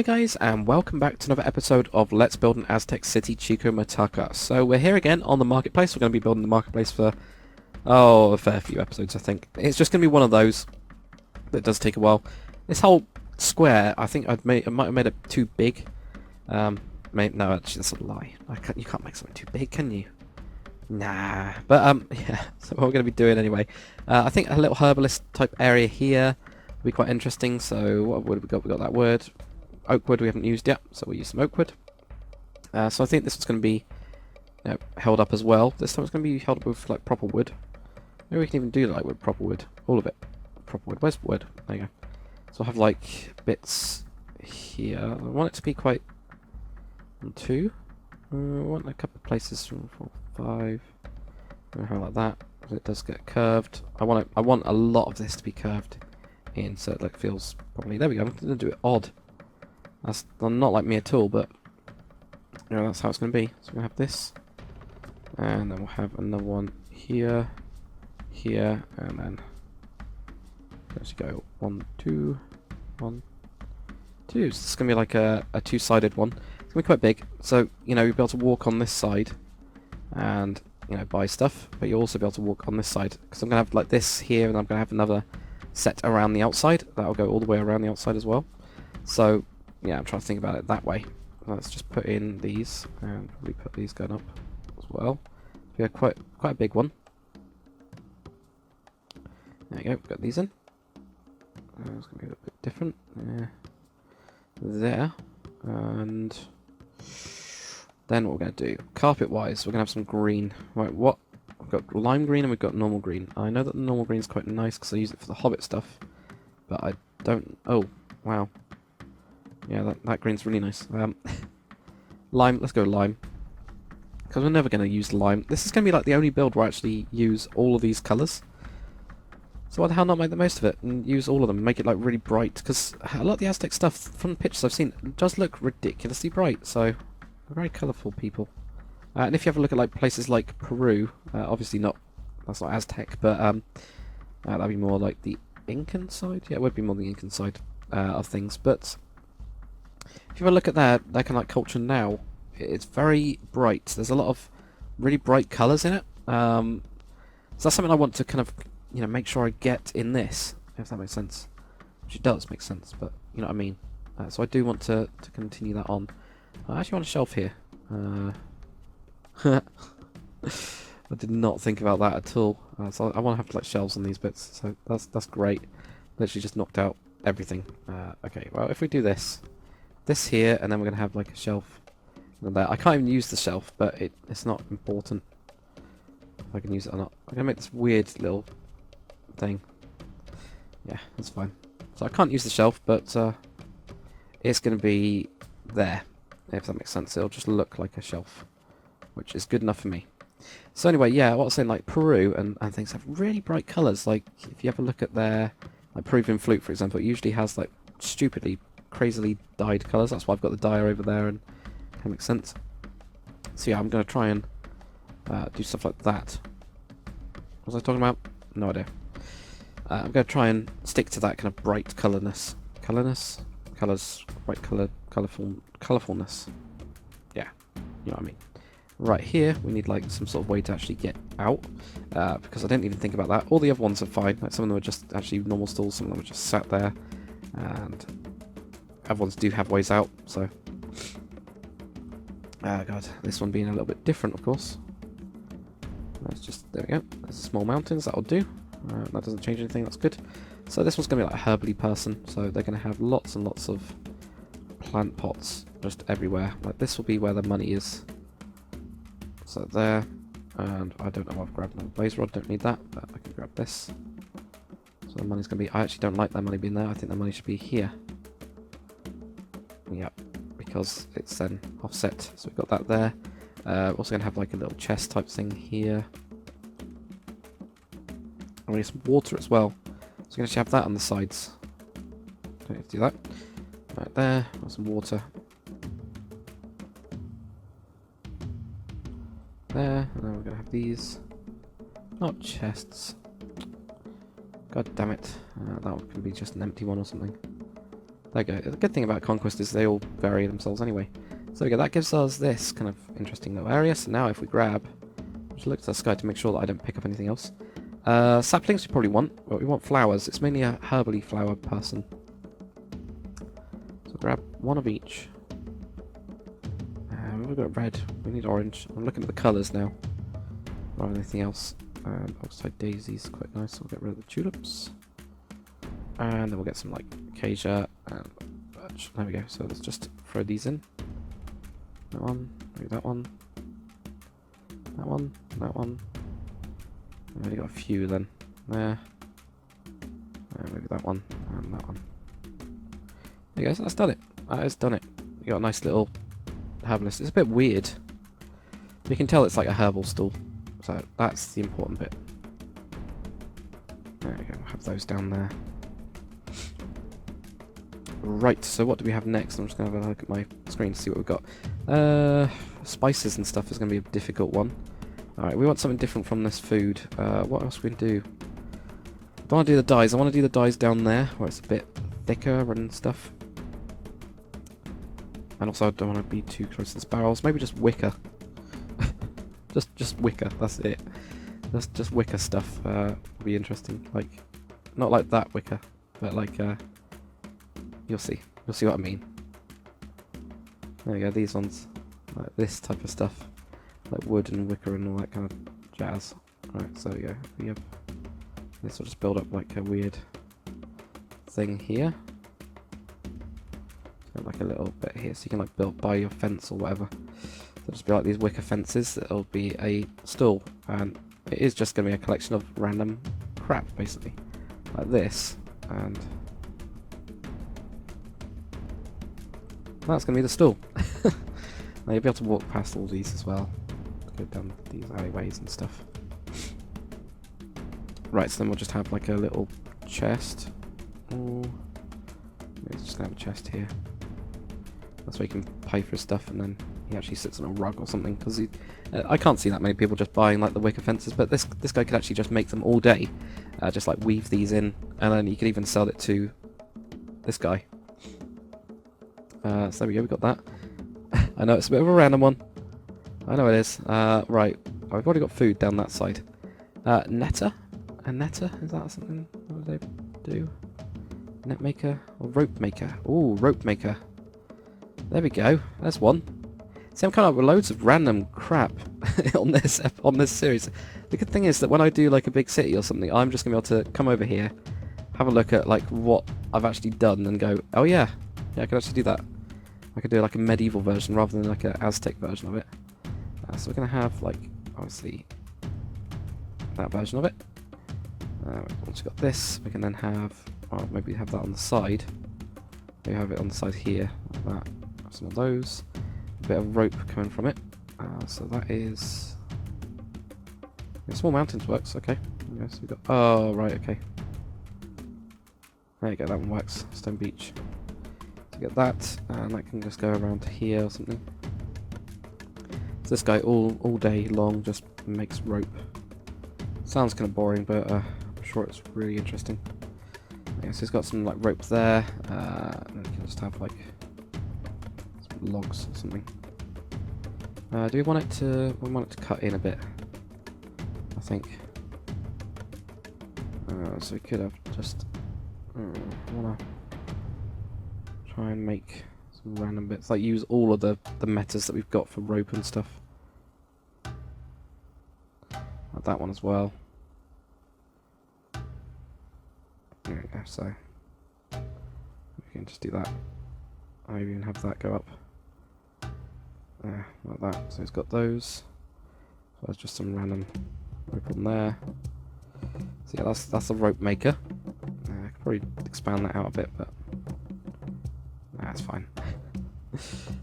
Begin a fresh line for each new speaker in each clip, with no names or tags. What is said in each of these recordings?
Hi guys, and welcome back to another episode of Let's Build an Aztec City Chicometaca. So we're here again on the marketplace. We're going to be building the marketplace for, a fair few episodes, I think. It's just going to be one of those that does take a while. This whole square, I think I might have made it too big. No, actually that's a lie. You can't make something too big, can you? Nah. But yeah, so what we're going to be doing anyway. I think a little herbalist type area here will be quite interesting. So what wood have we got? We got that wood. Oak wood we haven't used yet, so we'll use some oak wood. So I think this is going to be held up as well. This time it's going to be held up with like proper wood. Maybe we can even do like with proper wood. All of it. Proper wood. Where's wood? There you go. So I'll have like bits here. I want it to be quite... 1, 2. I want a couple of places from 4, 5. How like that. It does get curved. I want a lot of this to be curved in, so it like feels probably... There we go. I'm going to do it odd. That's not like me at all, but you know, that's how it's going to be. So we're going to have this, and then we'll have another one here, here, and then let's go 1, 2, 1, 2. So it's going to be like a two-sided one. It's going to be quite big, so you know you'll be able to walk on this side and buy stuff, but you'll also be able to walk on this side because I'm going to have like this here, and I'm going to have another set around the outside that'll go all the way around the outside as well. So yeah, I'm trying to think about it that way. Let's just put in these, and probably put these going up as well. Yeah, quite a big one. There you go, got these in. It's going to be a little bit different. There. And then what we're going to do, carpet-wise, we're going to have some green. Right, what? We've got lime green and we've got normal green. I know that the normal green is quite nice because I use it for the Hobbit stuff, but I don't... Oh, wow. Yeah, that green's really nice. Lime, let's go lime. Because we're never going to use lime. This is going to be like the only build where I actually use all of these colours. So why the hell not make the most of it and use all of them, make it like really bright? Because a lot of the Aztec stuff from the pictures I've seen does look ridiculously bright. So we're very colourful people. And if you have a look at like places like Peru, obviously not, that's not Aztec, but that'd be more like the Incan side. Yeah, it would be more the Incan side of things, but if you have a look at their kind of like culture now, it's very bright. There's a lot of really bright colours in it. So that's something I want to kind of, make sure I get in this, if that makes sense. Which it does make sense, but you know what I mean. So I do want to continue that on. I actually want a shelf here. I did not think about that at all. So I want to have like shelves on these bits. So that's great. Literally just knocked out everything. Okay, well if we do this here, and then we're going to have like a shelf there. I can't even use the shelf, but it's not important if I can use it or not. I'm going to make this weird little thing. Yeah, that's fine. So I can't use the shelf, but it's going to be there, if that makes sense. It'll just look like a shelf, which is good enough for me. So anyway, yeah, what I was saying, like Peru and things have really bright colours. Like if you have a look at their like Peruvian flute, for example, it usually has like stupidly crazily dyed colours. That's why I've got the dyer over there, and that makes sense. So yeah, I'm going to try and do stuff like that. What was I talking about? No idea. I'm going to try and stick to that kind of bright colourness. Colours? Bright colourfulness. Yeah, you know what I mean. Right here, we need like some sort of way to actually get out, because I didn't even think about that. All the other ones are fine. Like some of them are just actually normal stalls, some of them are just sat there, and other ones do have ways out, so... God, this one being a little bit different, of course. Let's just... There we go. There's the small mountains, that'll do. That doesn't change anything, that's good. So this one's going to be like a herbally person, so they're going to have lots and lots of plant pots just everywhere. Like this will be where the money is. So there, and I don't know, I've grabbed another blaze rod, don't need that, but I can grab this. So the money's going to be... I actually don't like that money being there, I think the money should be here. Yep, because it's then offset, so we've got that there. We're also going to have like a little chest type thing here. And we need some water as well, so we're going to have that on the sides. Don't have to do that. Right there, got some water. There, and then we're going to have these. Not chests. God damn it. That one could be just an empty one or something. There we go. The good thing about Conquest is they all vary themselves anyway. So there we go. That gives us this kind of interesting little area. So now if we grab... Just look at the sky to make sure that I don't pick up anything else. Saplings we probably want, but we want flowers. It's mainly a herbally flower person. So grab one of each. We've got red. We need orange. I'm looking at the colours now. Rather than anything else. Oxide daisies, quite nice. So we'll get rid of the tulips. And then we'll get some like acacia and birch. There we go. So let's just throw these in. That one, maybe that one. That one, that one. I've only got a few then. There. Maybe that one and that one. There you go, so that's done it. That has done it. You got a nice little herbalist. It's a bit weird. You can tell it's like a herbal stool. So that's the important bit. There we go, we'll have those down there. Right, so what do we have next? I'm just going to have a look at my screen to see what we've got. Spices and stuff is going to be a difficult one. Alright, we want something different from this food. What else we can do? I don't want to do the dyes. I want to do the dyes down there, where it's a bit thicker and stuff. And also I don't want to be too close to the barrels. Maybe just wicker. just wicker, that's it. Just wicker stuff would be interesting. Like, not like that wicker, but like, you'll see. You'll see what I mean. There we go, these ones. Like this type of stuff. Like wood and wicker and all that kind of jazz. Right, so there we go. We have this will just build up like a weird thing here. So like a little bit here, so you can like build by your fence or whatever. So it'll just be like these wicker fences. It'll be a stool, and it is just going to be a collection of random crap, basically, like this, and that's going to be the stool. Now you'll be able to walk past all these as well, go down these alleyways and stuff. Right, so then we'll just have like a little chest. Maybe just have a chest here. That's where you can pay for his stuff, and then he actually sits on a rug or something. Because I can't see that many people just buying like the wicker fences, but this guy could actually just make them all day, just like weave these in, and then you could even sell it to this guy. So there we go, we got that. I know it's a bit of a random one. I know it is. Right, I've already got food down that side. Netter? A netter? Is that something? What do they do? Net maker or rope maker? Ooh, rope maker. There we go. There's one. See, I'm coming up with loads of random crap on this series. The good thing is that when I do like a big city or something, I'm just gonna be able to come over here, have a look at like what I've actually done, and go, oh yeah, I can actually do that. I could do like a medieval version rather than like an Aztec version of it. So we're gonna have like obviously that version of it. Once we've got this, we can then have, or maybe have that on the side. We have it on the side here, like that. Have some of those. A bit of rope coming from it. So that is... Yeah, small mountains works, okay. Yes, we got... Oh, right, okay. There you go, that one works. Stone beach. So get that, and that can just go around to here or something. So this guy all day long just makes rope. Sounds kind of boring, but I'm sure it's really interesting. Yeah, so he's got some like rope there, and then you can just have like some logs or something. Do we want it to? We want it to cut in a bit, I think. So we could have just. I wanna try and make some random bits, like use all of the metas that we've got for rope and stuff. Like that one as well. There we go, so we can just do that. I even have that go up there, like that. So it's got those. So there's just some random rope on there. So yeah, that's a rope maker. I could probably expand that out a bit, but that's fine.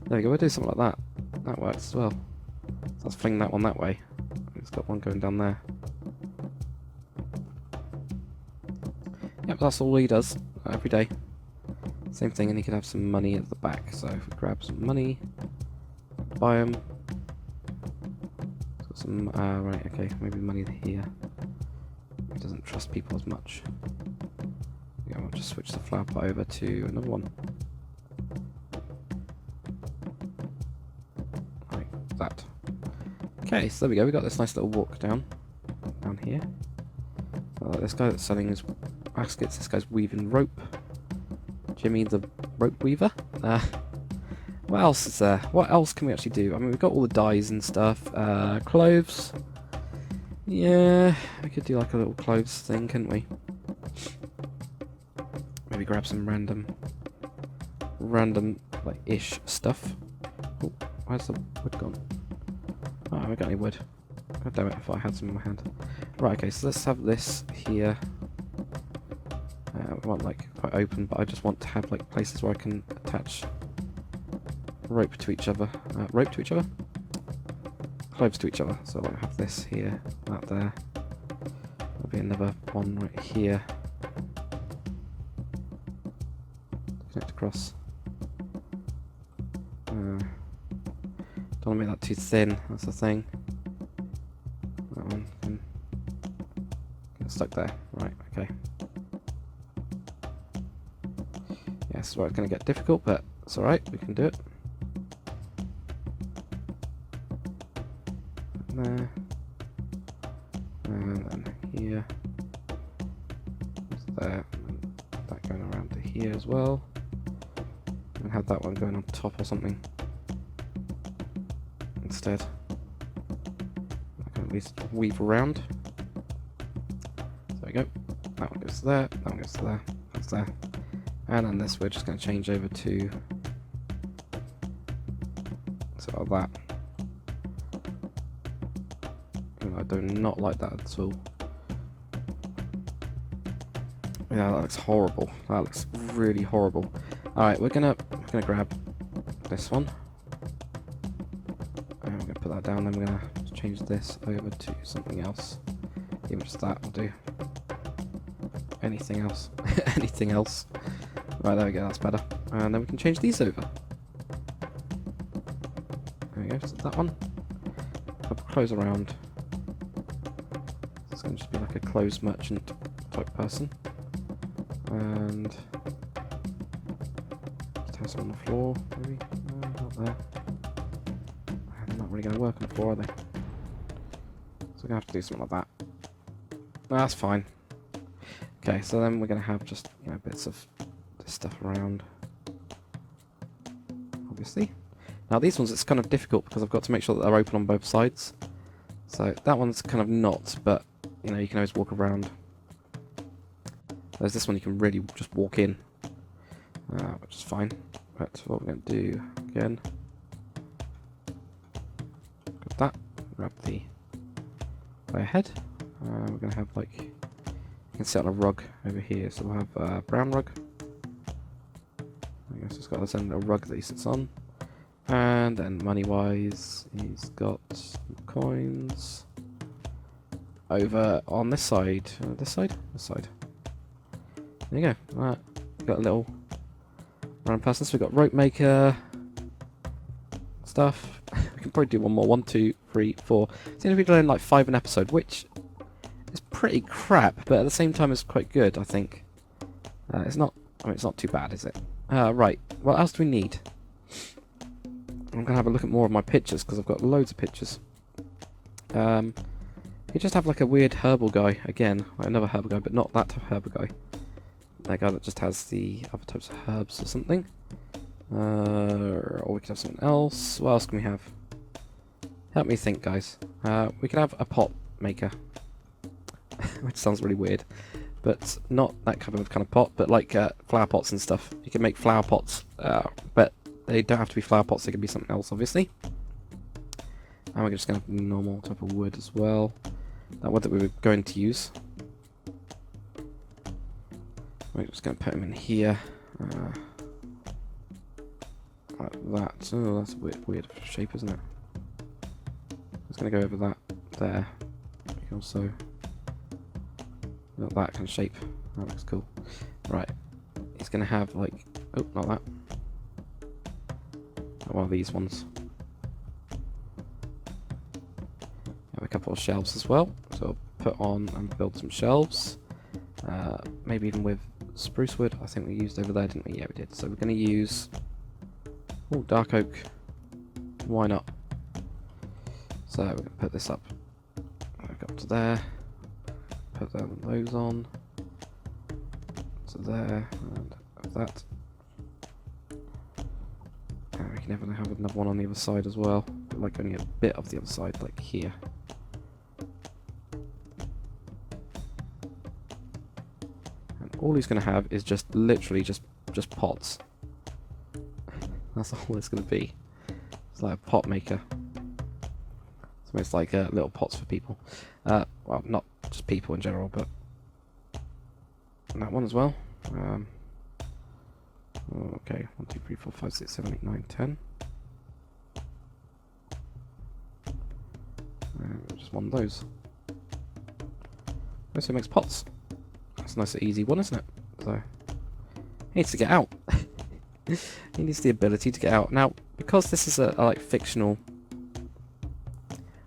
There we go, we'll do something like that. That works as well. So let's fling that one that way. It's got one going down there. Yep, that's all he does every day. Same thing, and he can have some money at the back. So if we grab some money, buy him. Got some, right, okay, maybe money here. He doesn't trust people as much. Yeah, we'll just switch the flower pot over to another one. that. Okay, so there we go. We got this nice little walk down here. This guy that's selling his baskets. This guy's weaving rope. Jimmy the rope weaver. What else is there? What else can we actually do? I mean, we've got all the dyes and stuff. Clothes. Yeah, we could do like a little clothes thing, couldn't we? Maybe grab some random like ish stuff. Oh, where's the wood gone? Oh, I haven't got any wood. God damn it! I thought I had some in my hand. Right. Okay. So let's have this here. We want like quite open, but I just want to have like places where I can attach rope to each other. Rope to each other? Clothes to each other. So I have this here, that there. There'll be another one right here. Connect across. Don't want to make that too thin, that's the thing. That one can get stuck there. Right, okay. Yes, well, it's going to get difficult, but it's alright, we can do it. There. And then here. There. And that going around to here as well. And have that one going on top or something. Instead. I can at least weave around. There we go. That one goes to there, that one goes to there, that's there. And then this we're just going to change over to sort of that. I do not like that at all. Yeah, that looks horrible. That looks really horrible. Alright, we're gonna grab this one. And we're gonna put that down, then we're gonna change this over to something else. Even just that will do. Anything else. Anything else. Right, there we go, that's better. And then we can change these over. There we go, so that one. I'll close around. It's going to just be like a clothes merchant type person. And just have some on the floor, maybe? No, not there. They're not really going to work on the floor, are they? So we're going to have to do something like that. No, that's fine. Okay, so then we're going to have just, you know, bits of this stuff around. Obviously. Now these ones, it's kind of difficult because I've got to make sure that they're open on both sides. So that one's kind of not, but you know, you can always walk around. There's this one you can really just walk in, which is fine. But what we're going to do again, grab that, grab the way ahead. We're going to have like, you can set on a rug over here, so we'll have a brown rug. I guess it's got this own little rug that he sits on. And then money-wise, he's got some coins over on this side. This side? This side. There you go. Right. We've got a little random person. So we've got rope maker stuff. We can probably do one more. 1, 2, 3, 4. Seems to be doing like 5 an episode, which is pretty crap, but at the same time it's quite good, I think. It's not. I mean, it's not too bad, is it? Right. What else do we need? I'm going to have a look at more of my pictures, because I've got loads of pictures. You just have like a weird herbal guy, again, like another herbal guy, but not that type of herbal guy. That guy that just has the other types of herbs or something. Or we could have something else. What else can we have? Help me think, guys. We could have a pot maker. Which sounds really weird. But not that kind of pot, but like flower pots and stuff. You can make flower pots, but they don't have to be flower pots, they can be something else, obviously. And we're just going to have normal type of wood as well. That wood that we were going to use. We're just going to put them in here. Like that. Oh, that's a weird shape, isn't it? It's going to go over that there. We can also... Not that kind of shape. That looks cool. Right. It's going to have like... Oh, not that. One of these ones. Have a couple of shelves as well. So I'll put on and build some shelves. Maybe even with spruce wood. I think we used over there, didn't we? Yeah, we did. So we're going to use... Oh, dark oak. Why not? So we're going to put this up. Back up to there. Put those on. To there. And that. And we can have another one on the other side as well. But like only a bit of the other side, like here. And all he's going to have is just literally just pots. That's all it's going to be. It's like a pot maker. It's almost like little pots for people. Well, not just people in general, but that one as well. Okay, 1, 2, 3, 4, 5, 6, 7, 8, 9, 10. Just one of those. Also makes pots. That's a nice and easy one, isn't it? So he needs to get out. He needs the ability to get out. Now, because this is a like fictional,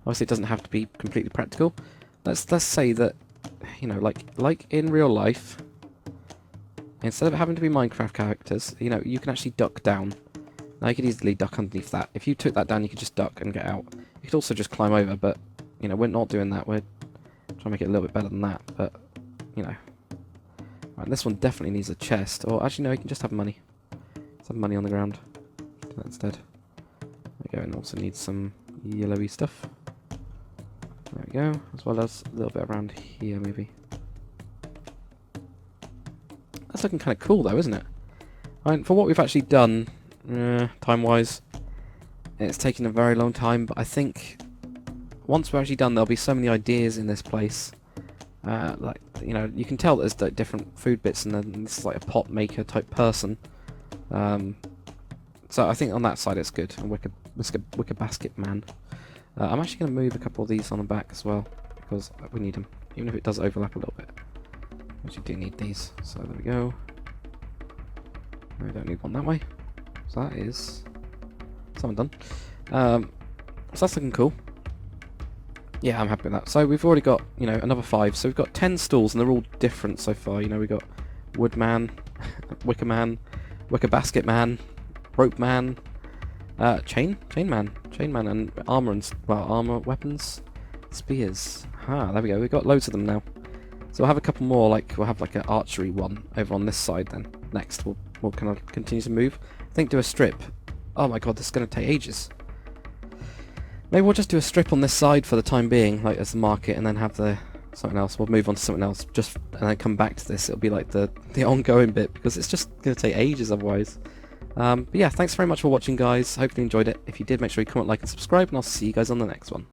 obviously it doesn't have to be completely practical. Let's say that, you know, like in real life, instead of having to be Minecraft characters, you know, you can actually duck down. Now you could easily duck underneath that. If you took that down, you could just duck and get out. You could also just climb over, but you know, we're not doing that. We're trying to make it a little bit better than that. But you know, right, this one definitely needs a chest. Or actually, no, you can just have money. Some money on the ground. Do that instead. There we go, and also needs some yellowy stuff. There we go, as well as a little bit around here, maybe. That's looking kind of cool, though, isn't it? I mean, for what we've actually done, time-wise, it's taken a very long time, but I think once we're actually done, there'll be so many ideas in this place. Like, you know, you can tell that there's different food bits, and then this is like a pot maker type person. So I think on that side it's good. And wicker basket man. I'm actually going to move a couple of these on the back as well, because we need them, even if it does overlap a little bit. We actually do need these, so there we go. No, we don't need one that way. So that is something done. So that's looking cool. Yeah, I'm happy with that. So we've already got, you know, another 5. So we've got 10 stools, and they're all different so far. You know, we've got woodman, wicker man, wicker basket man, rope man, chain man, and armor and armor, weapons, spears. There we go. We've got loads of them now. So we'll have a couple more. Like we'll have like an archery one over on this side. Then next we'll kind of continue to move. I think do a strip. Oh my god, this is going to take ages. Maybe we'll just do a strip on this side for the time being, like as the market, and then have something else. We'll move on to something else, and then come back to this. It'll be like the ongoing bit, because it's just going to take ages otherwise. But yeah, thanks very much for watching, guys. Hopefully you enjoyed it. If you did, make sure you comment, like, and subscribe, and I'll see you guys on the next one.